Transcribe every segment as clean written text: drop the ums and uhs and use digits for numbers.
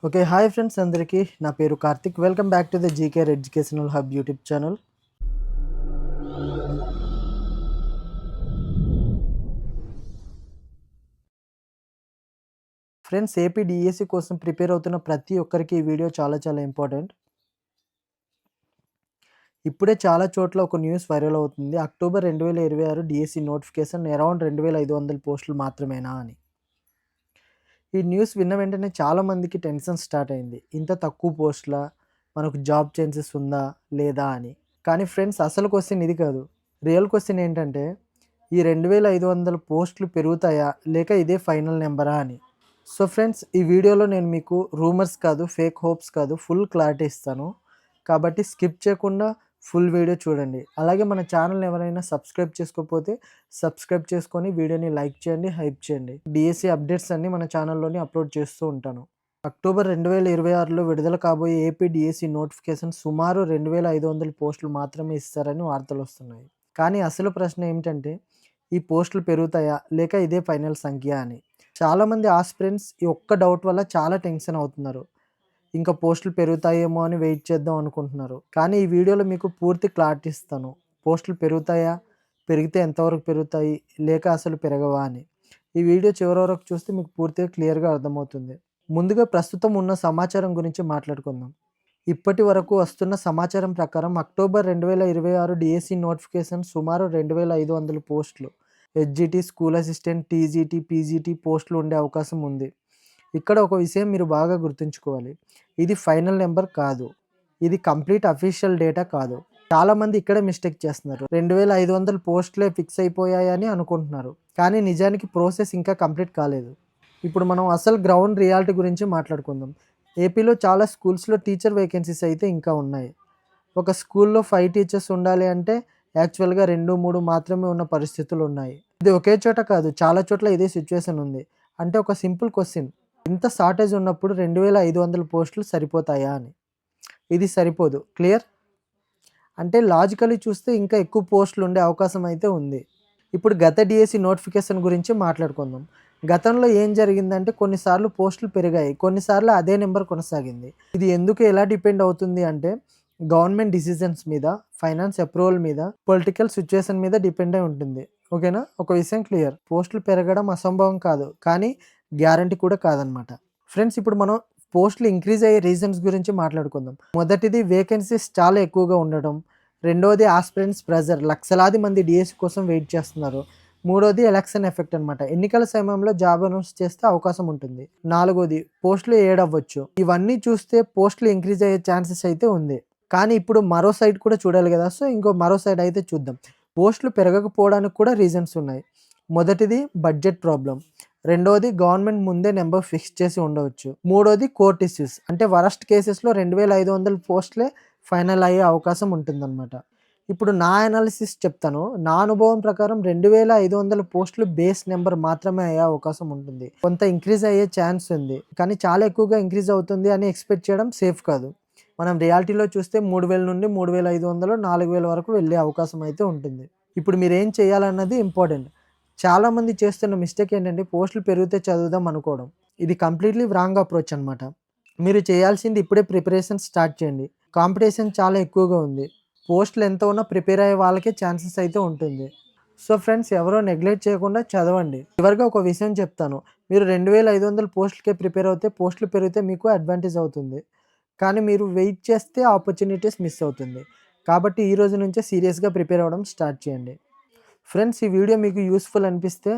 Okay. Hi friends అందరికీ. నా పేరు Karthik. Welcome back to the జీకేఆర్ educational hub YouTube channel. Friends, AP DSC కోసం prepare అవుతున్న ప్రతి ఒక్కరికి ఈ వీడియో చాలా ఇంపార్టెంట్. ఇప్పుడే చాలా చోట్ల ఒక న్యూస్ వైరల్ అవుతుంది. అక్టోబర్ 2026 డీఎస్సీ నోటిఫికేషన్ అరౌండ్ 2500 పోస్టులు మాత్రమేనా అని. ఈ న్యూస్ విన్న వెంటనే చాలామందికి టెన్షన్ స్టార్ట్ అయింది. ఇంత తక్కువ పోస్టులా, మనకు జాబ్ ఛాన్సెస్ ఉందా లేదా అని. కానీ ఫ్రెండ్స్, అసలు క్వశ్చన్ ఇది కాదు. రియల్ క్వశ్చన్ ఏంటంటే, ఈ 2500 పోస్టులు పెరుగుతాయా లేక ఇదే ఫైనల్ నెంబరా అని. సో ఫ్రెండ్స్, ఈ వీడియోలో నేను మీకు రూమర్స్ కాదు, ఫేక్ హోప్స్ కాదు, ఫుల్ క్లారిటీ ఇస్తాను. కాబట్టి స్కిప్ చేయకుండా ఫుల్ వీడియో చూడండి. అలాగే మన ఛానల్ని ఎవరైనా సబ్స్క్రైబ్ చేసుకోకపోతే సబ్స్క్రైబ్ చేసుకొని వీడియోని లైక్ చేయండి, హైప్ చేయండి. డిఎస్సి అప్డేట్స్ అన్నీ మన ఛానల్లోని అప్లోడ్ చేస్తూ ఉంటాను. అక్టోబర్ 2026లో విడుదల కాబోయే ఏపీ డిఎస్సి నోటిఫికేషన్ సుమారు 2500 పోస్టులు మాత్రమే ఇస్తారని వార్తలు వస్తున్నాయి. కానీ అసలు ప్రశ్న ఏమిటంటే, ఈ పోస్టులు పెరుగుతాయా లేక ఇదే ఫైనల్ సంఖ్య అని. చాలామంది ఆస్పిరెంట్స్ ఈ ఒక్క డౌట్ వల్ల చాలా టెన్షన్ అవుతున్నారు. ఇంకా పోస్టులు పెరుగుతాయేమో అని వెయిట్ చేద్దాం అనుకుంటున్నారు. కానీ ఈ వీడియోలో మీకు పూర్తి క్లారిటీ ఇస్తాను. పోస్టులు పెరుగుతాయా, పెరిగితే ఎంతవరకు పెరుగుతాయి, లేక అసలు పెరగవా అని. ఈ వీడియో చివరి వరకు చూస్తే మీకు పూర్తిగా క్లియర్గా అర్థమవుతుంది. ముందుగా ప్రస్తుతం ఉన్న సమాచారం గురించి మాట్లాడుకుందాం. ఇప్పటి వరకు వస్తున్న సమాచారం ప్రకారం అక్టోబర్ 2026 డిఎస్సి నోటిఫికేషన్ సుమారు 2500 పోస్టులు, HGT, school assistant, TGT, PGT పోస్టులు ఉండే అవకాశం ఉంది. ఇక్కడ ఒక విషయం మీరు బాగా గుర్తుంచుకోవాలి. ఇది ఫైనల్ నెంబర్ కాదు. ఇది కంప్లీట్ అఫీషియల్ డేటా కాదు. చాలామంది ఇక్కడే మిస్టేక్ చేస్తున్నారు. 2500 పోస్టులే ఫిక్స్ అయిపోయాయని అనుకుంటున్నారు. కానీ నిజానికి ప్రాసెస్ ఇంకా కంప్లీట్ కాలేదు. ఇప్పుడు మనం అసలు గ్రౌండ్ రియాలిటీ గురించి మాట్లాడుకుందాం. ఏపీలో చాలా స్కూల్స్లో టీచర్ వేకెన్సీస్ అయితే ఇంకా ఉన్నాయి. ఒక స్కూల్లో 5 టీచర్స్ ఉండాలి అంటే యాక్చువల్గా 2-3 మాత్రమే ఉన్న పరిస్థితులు ఉన్నాయి. ఇది ఒకే చోట కాదు, చాలా చోట్ల ఇదే సిచ్యువేషన్ ఉంది. అంటే ఒక సింపుల్ క్వశ్చన్, ఇంత షార్టేజ్ ఉన్నప్పుడు 2500 పోస్టులు సరిపోతాయా అని. ఇది సరిపోదు. క్లియర్? అంటే లాజికలీ చూస్తే ఇంకా ఎక్కువ పోస్టులు ఉండే అవకాశం అయితే ఉంది. ఇప్పుడు గత డిఎస్సి నోటిఫికేషన్ గురించి మాట్లాడుకుందాం. గతంలో ఏం జరిగిందంటే, కొన్నిసార్లు పోస్టులు పెరిగాయి, కొన్నిసార్లు అదే నెంబర్ కొనసాగింది. ఇది ఎందుకు ఎలా డిపెండ్ అవుతుంది అంటే, గవర్నమెంట్ డిసిజన్స్ మీద, ఫైనాన్స్ అప్రూవల్ మీద, పొలిటికల్ సిచ్యువేషన్ మీద డిపెండ్ అయి ఉంటుంది. ఓకేనా? ఒక విషయం క్లియర్, పోస్టులు పెరగడం అసంభవం కాదు, కానీ గ్యారంటీ కూడా కాదనమాట. ఫ్రెండ్స్, ఇప్పుడు మనం పోస్టులు ఇంక్రీజ్ అయ్యే రీజన్స్ గురించి మాట్లాడుకుందాం. మొదటిది వేకెన్సీస్ చాలా ఎక్కువగా ఉండడం. రెండవది ఆస్పిరెంట్స్ ప్రెజర్, లక్షలాది మంది డిఎస్సి కోసం వెయిట్ చేస్తున్నారు. మూడోది ఎలక్షన్ ఎఫెక్ట్ అనమాట, ఎన్నికల సమయంలో జాబ్ అనౌన్స్ చేస్తే అవకాశం ఉంటుంది. నాలుగోది పోస్టులు ఏడ్ అవ్వచ్చు. ఇవన్నీ చూస్తే పోస్టులు ఇంక్రీజ్ అయ్యే ఛాన్సెస్ అయితే ఉంది. కానీ ఇప్పుడు మరో సైడ్ కూడా చూడాలి కదా. సో ఇంకో మరో సైడ్ అయితే చూద్దాం. పోస్టులు పెరగకపోవడానికి కూడా రీజన్స్ ఉన్నాయి. మొదటిది బడ్జెట్ ప్రాబ్లం. రెండోది గవర్నమెంట్ ముందే నెంబర్ ఫిక్స్ చేసి ఉండవచ్చు. మూడోది కోర్ట్ ఇష్యూస్, అంటే వరస్ట్ కేసెస్లో 2500 పోస్టులే ఫైనల్ అయ్యే అవకాశం ఉంటుందన్నమాట. ఇప్పుడు నా అనాలిసిస్ చెప్తాను. నా అనుభవం ప్రకారం 2500 పోస్టులు బేస్ నెంబర్ మాత్రమే అయ్యే అవకాశం ఉంటుంది. కొంత ఇంక్రీజ్ అయ్యే ఛాన్స్ ఉంది, కానీ చాలా ఎక్కువగా ఇంక్రీజ్ అవుతుంది అని ఎక్స్పెక్ట్ చేయడం సేఫ్ కాదు. మనం రియాలిటీలో చూస్తే 3000 నుండి 3500, 4000 వరకు వెళ్ళే అవకాశం అయితే ఉంటుంది. ఇప్పుడు మీరు ఏం చేయాలన్నది ఇంపార్టెంట్. చాలామంది చేస్తున్న మిస్టేక్ ఏంటంటే, పోస్టులు పెరిగితే చదువుదాం అనుకోవడం. ఇది కంప్లీట్లీ రాంగ్ అప్రోచ్ అనమాట. మీరు చేయాల్సింది ఇప్పుడే ప్రిపరేషన్ స్టార్ట్ చేయండి. కాంపిటీషన్ చాలా ఎక్కువగా ఉంది. పోస్టులు ఎంత ఉన్నా ప్రిపేర్ అయ్యే వాళ్ళకే ఛాన్సెస్ అయితే ఉంటుంది. సో ఫ్రెండ్స్, ఎవరో నెగ్లెక్ట్ చేయకుండా చదవండి. చివరిగా ఒక విషయం చెప్తాను. మీరు 2500 పోస్టులకే ప్రిపేర్ అవుతే పోస్టులు పెరిగితే మీకు అడ్వాంటేజ్ అవుతుంది. కానీ మీరు వెయిట్ చేస్తే ఆపర్చునిటీస్ మిస్ అవుతుంది. కాబట్టి ఈ రోజు నుంచే సీరియస్గా ప్రిపేర్ అవ్వడం స్టార్ట్ చేయండి. ఫ్రెండ్స్, ఈ వీడియో మీకు యూస్ఫుల్ అనిపిస్తే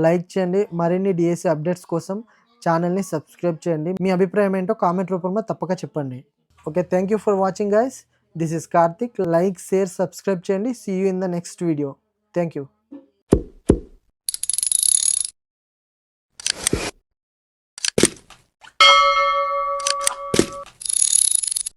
లైక్ చేయండి. మరిన్ని డిఎస్సి అప్డేట్స్ కోసం ఛానల్ని సబ్స్క్రైబ్ చేయండి. మీ అభిప్రాయం ఏంటో కామెంట్ రూపంలో తప్పక చెప్పండి. Okay, thank you for watching guys. This is Karthik. Like, share, subscribe చేయండి. See you in the next video. Thank you.